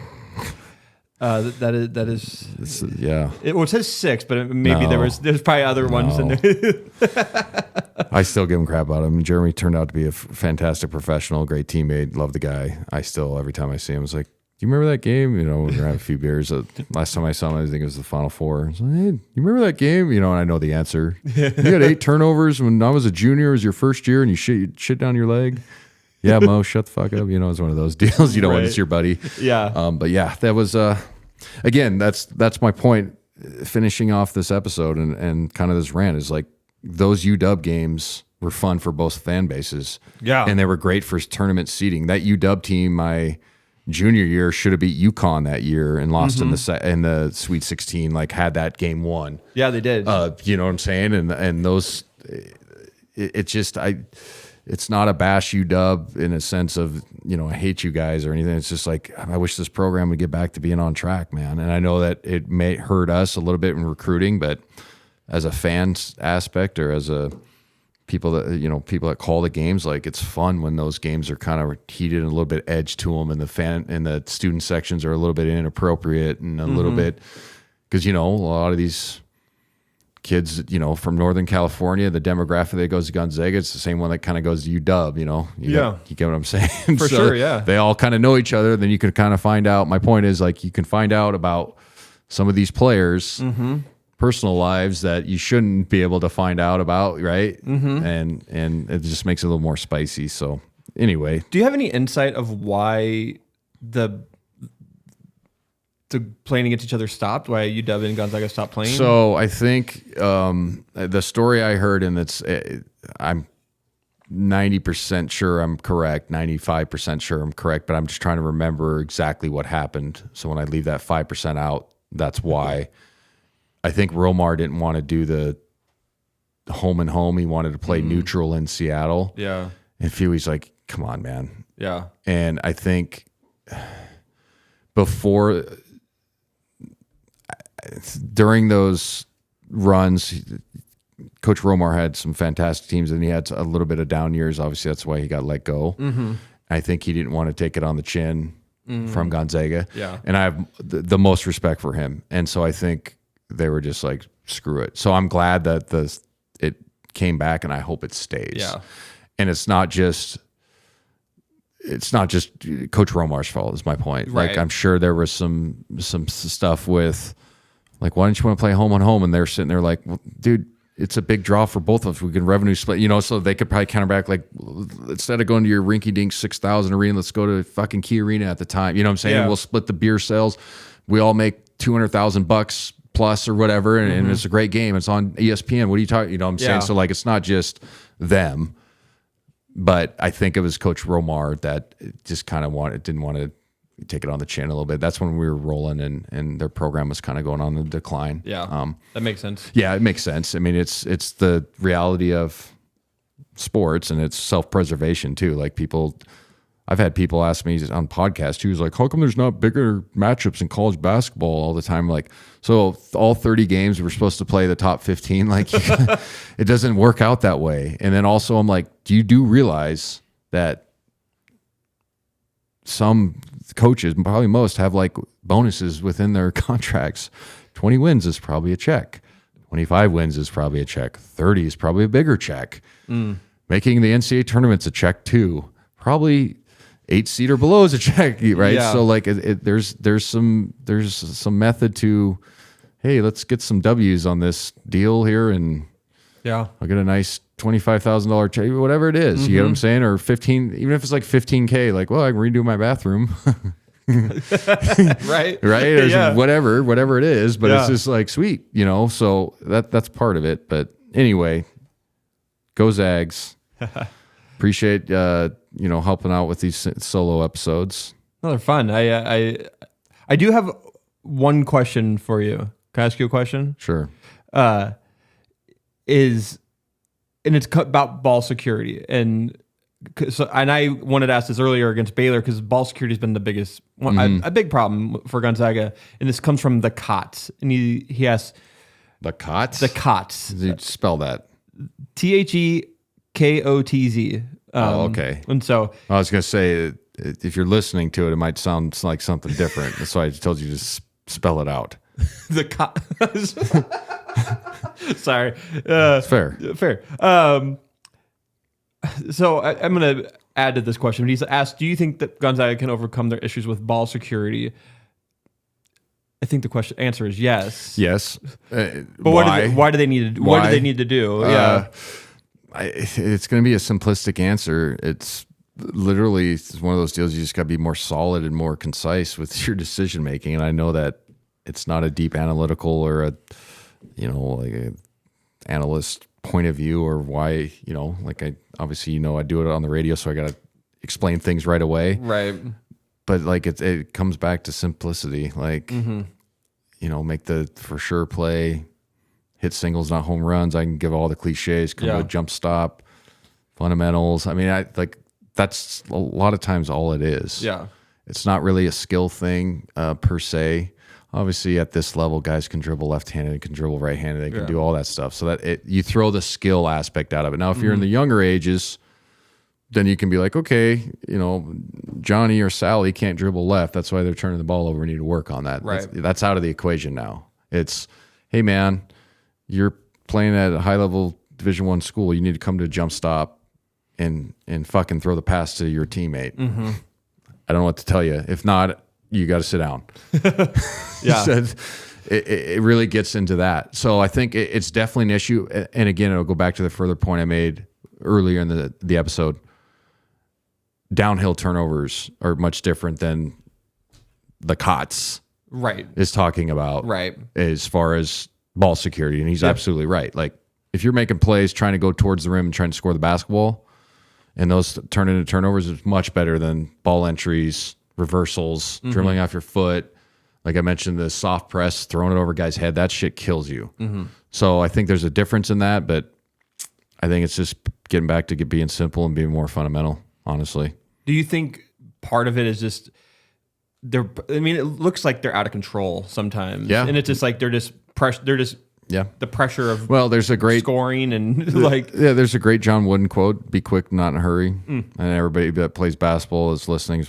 that is Yeah. It says 6, but maybe No. there's probably other ones in there. I still give him crap about him. Jeremy turned out to be a fantastic professional, great teammate. Love the guy. I still, every time I see him, it's like, do you remember that game? You know, we're having a few beers. Last time I saw him, I think it was the Final Four. I was like, hey, you remember that game? You know, and I know the answer. You had 8 turnovers when I was a junior. It was your first year, and you shit down your leg. Yeah, Mo, shut the fuck up. You know, it's one of those deals. You know, when it's your buddy. Yeah. But yeah, that was again. That's my point. Finishing off this episode and kind of this rant is like, those UW games were fun for both fan bases. Yeah. And they were great for tournament seeding. That UW team, my junior year, should have beat UConn that year and lost in the Sweet 16. Like, had that game won. Yeah, they did. You know what I'm saying? And those, it's not a bash UW in a sense of, you know, I hate you guys or anything. It's just like, I wish this program would get back to being on track, man. And I know that it may hurt us a little bit in recruiting, but as a fans aspect or as a people that call the games, like, it's fun when those games are kind of heated and a little bit edge to them, and the student sections are a little bit inappropriate and a little bit, because, you know, a lot of these kids, you know, from Northern California, the demographic that goes to Gonzaga, it's the same one that kind of goes to UW, you know? You get what I'm saying? For sure, yeah. They all kind of know each other. Then you can kind of find out. My point is, like, you can find out about some of these players' personal lives that you shouldn't be able to find out about, right? And it just makes it a little more spicy. So anyway. Do you have any insight of why the playing against each other stopped? Why UW and Gonzaga stopped playing? So I think the story I heard, and I'm 90% sure I'm correct, 95% sure I'm correct, but I'm just trying to remember exactly what happened. So when I leave that 5% out, that's why. I think Romar didn't want to do the home and home. He wanted to play neutral in Seattle. Yeah. And Fewey's like, come on, man. Yeah. And I think during those runs, Coach Romar had some fantastic teams, and he had a little bit of down years. Obviously, that's why he got let go. I think he didn't want to take it on the chin from Gonzaga. Yeah. And I have the most respect for him. And so I think they were just like, screw it. So I'm glad that it came back, and I hope it stays. Yeah. And it's not just Coach Romar's fault, is my point. Right. Like, I'm sure there was some stuff with, like, why don't you want to play home on home? And they're sitting there like, well, dude, it's a big draw for both of us. We can revenue split, you know, so they could probably counter back, like, instead of going to your rinky-dink 6,000 arena, let's go to fucking Key Arena at the time. You know what I'm saying? Yeah. We'll split the beer sales. We all make $200,000 plus or whatever, and it's a great game. It's on ESPN. What are you talking? You know what I'm saying? Yeah. So, like, it's not just them, but I think it was Coach Romar that just kind of didn't want to take it on the chin a little bit. That's when we were rolling, and their program was kind of going on the decline. Yeah. That makes sense. Yeah, it makes sense. I mean, it's the reality of sports, and it's self-preservation too. Like, I've had people ask me on podcasts who's like, how come there's not bigger matchups in college basketball all the time? Like, so all 30 games we're supposed to play the top 15. Like, it doesn't work out that way. And then also I'm like, do realize that some coaches, probably most, have like bonuses within their contracts? 20 wins is probably a check. 25 wins is probably a check. 30 is probably a bigger check. Making the NCAA tournament's a check too. Probably 8 seed or below is a check, right? Yeah. So like there's some method to, hey, let's get some W's on this deal here, and Yeah. I'll get a nice $25,000 check, whatever it is. You get what I'm saying? Or 15, even if it's like 15K, like, well, I can redo my bathroom. Right. Right? Or Yeah. whatever it is, but it's Yeah. just like sweet, so that's part of it. But anyway, go Zags. Appreciate helping out with these solo episodes. No, they're fun. I do have one question for you. Can I ask you a question? Sure. It's about ball security, and I wanted to ask this earlier against Baylor because ball security has been the biggest one, a big problem for Gonzaga, and this comes from the Cots, and he asks The Cots? the Cots, Did you spell that? THEKOTZ. Okay. And so I was going to say, if you're listening to it, it might sound like something different. That's why I told you to spell it out. the sorry, It's fair. fair. So I'm going to add to this question. He's asked, do you think that Gonzaga can overcome their issues with ball security? I think the answer is yes. Yes. But why? What do they need to do? Yeah. It's going to be a simplistic answer. It's literally one of those deals. You just got to be more solid and more concise with your decision making. And I know that it's not a deep analytical or a analyst point of view, or why, I do it on the radio, so I got to explain things right away. Right. But like it comes back to simplicity. Like, make the for sure play, hit singles, not home runs. I can give all the cliches, come to a jump stop, fundamentals. I mean, that's a lot of times all it is. Yeah. It's not really a skill thing per se. Obviously, at this level, guys can dribble left-handed, can dribble right-handed, they can do all that stuff. So that you throw the skill aspect out of it. Now, if you're in the younger ages, then you can be like, okay, Johnny or Sally can't dribble left. That's why they're turning the ball over. We need to work on that. Right. That's out of the equation now. It's, hey man, you're playing at a high-level Division I school. You need to come to a jump stop and fucking throw the pass to your teammate. I don't know what to tell you. If not, you got to sit down. Yeah. So it really gets into that. So I think it's definitely an issue. And again, it'll go back to the further point I made earlier in the episode. Downhill turnovers are much different than the Cots Right. is talking about. Right. As far as ball security. And he's absolutely right. Like, if you're making plays, trying to go towards the rim and trying to score the basketball, and those turn into turnovers, is much better than ball entries, reversals, dribbling off your foot. Like I mentioned, the soft press, throwing it over a guy's head, that shit kills you. So I think there's a difference in that, but I think it's just getting back to being simple and being more fundamental, honestly. Do you think part of it is just it looks like they're out of control sometimes. Yeah. And it's just like they're just the pressure of There's a great scoring and like there's a great John Wooden quote: "Be quick, not in a hurry." And everybody that plays basketball is listening.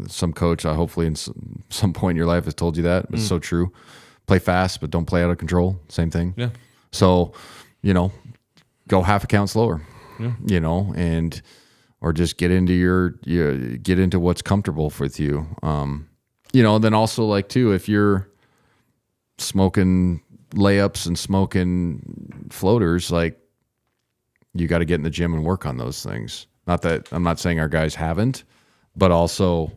Some coach, hopefully, in some point in your life, has told you that. It's so true. Play fast, but don't play out of control. Same thing. Yeah. So, go half a count slower. And or just get into what's comfortable with you. Then also like too, if you're smoking layups and smoking floaters, like, you got to get in the gym and work on those things. Not that I'm not saying our guys haven't, but also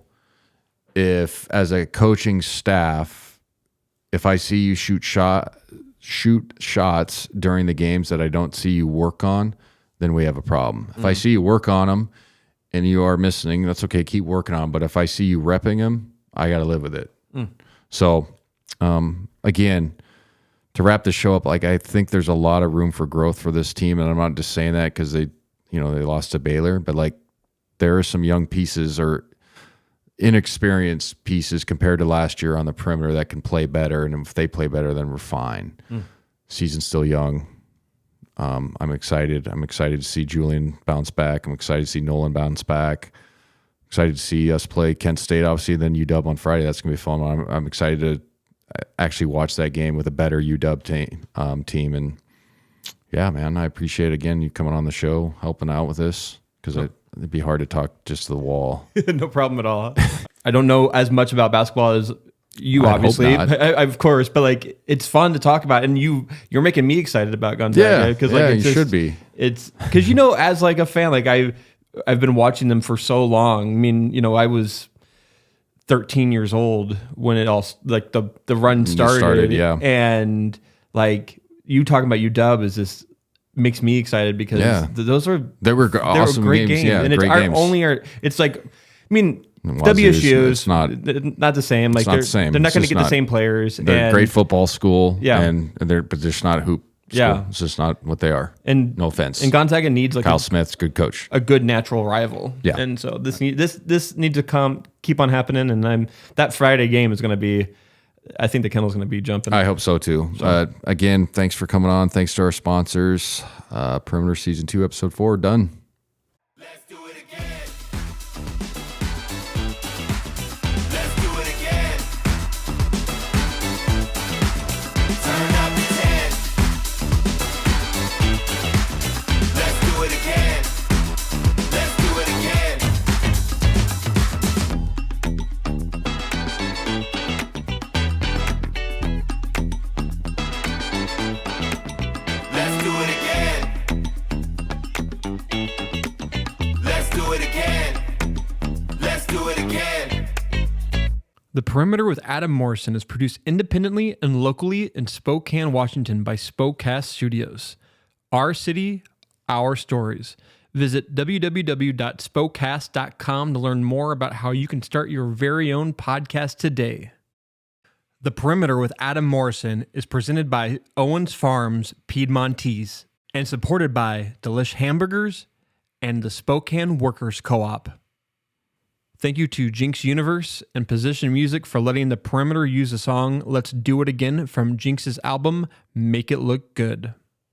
if as a coaching staff, if I see you shoot shots during the games that I don't see you work on, then we have a problem. If I see you work on them and you are missing, that's okay. Keep working on them. But if I see you repping them, I got to live with it. So, again, to wrap the show up, like, I think there's a lot of room for growth for this team. And I'm not just saying that because they lost to Baylor, but like, there are some young pieces or inexperienced pieces compared to last year on the perimeter that can play better. And if they play better, then we're fine. Season's still young. I'm excited. I'm excited to see Julian bounce back. I'm excited to see Nolan bounce back. Excited to see us play Kent State, obviously, then UW on Friday. That's going to be fun. I'm excited to actually watch that game with a better UW team. And yeah, man, I appreciate again you coming on the show, helping out with this, because it'd be hard to talk just to the wall. No problem at all. I don't know as much about basketball as you, I'd obviously, hope not. of course, but like it's fun to talk about, and you're making me excited about Gonzaga because like you should be. It's because as like a fan, like I've been watching them for so long. I mean, I was 13 years old when it all like the run started, yeah. And like you talking about UW is just makes me excited because they were awesome great games. Yeah, And great games. It's like, I mean, Wazoo's, WSU it's is not the same. Like not the same. They're not It's going to just get the same players. They're a great football school. Yeah. And they're just not a hoop school. Yeah. It's just not what they are. And no offense. And Gonzaga needs like Kyle Smith's good coach. a good natural rival. Yeah. And so this needs to keep on happening. And that Friday game is going to be, I think the kennel's going to be jumping. I hope so too. Again, thanks for coming on. Thanks to our sponsors. Perimeter Season 2, Episode 4, done. Let's do it again. Let's do it again. Turn up the 10. Let's do it again. Let's do it again. Let's do it again. Let's do it again. Let's do it again. The Perimeter with Adam Morrison is produced independently and locally in Spokane, Washington by Spokast Studios. Our city, our stories. Visit www.spokast.com to learn more about how you can start your very own podcast today. The Perimeter with Adam Morrison is presented by Owens Farms Piedmontese and supported by the Lish Hamburgers and the Spokane Workers Co-op. Thank you to Jinx Universe and Position Music for letting the Perimeter use the song Let's Do It Again from Jinx's album Make It Look Good.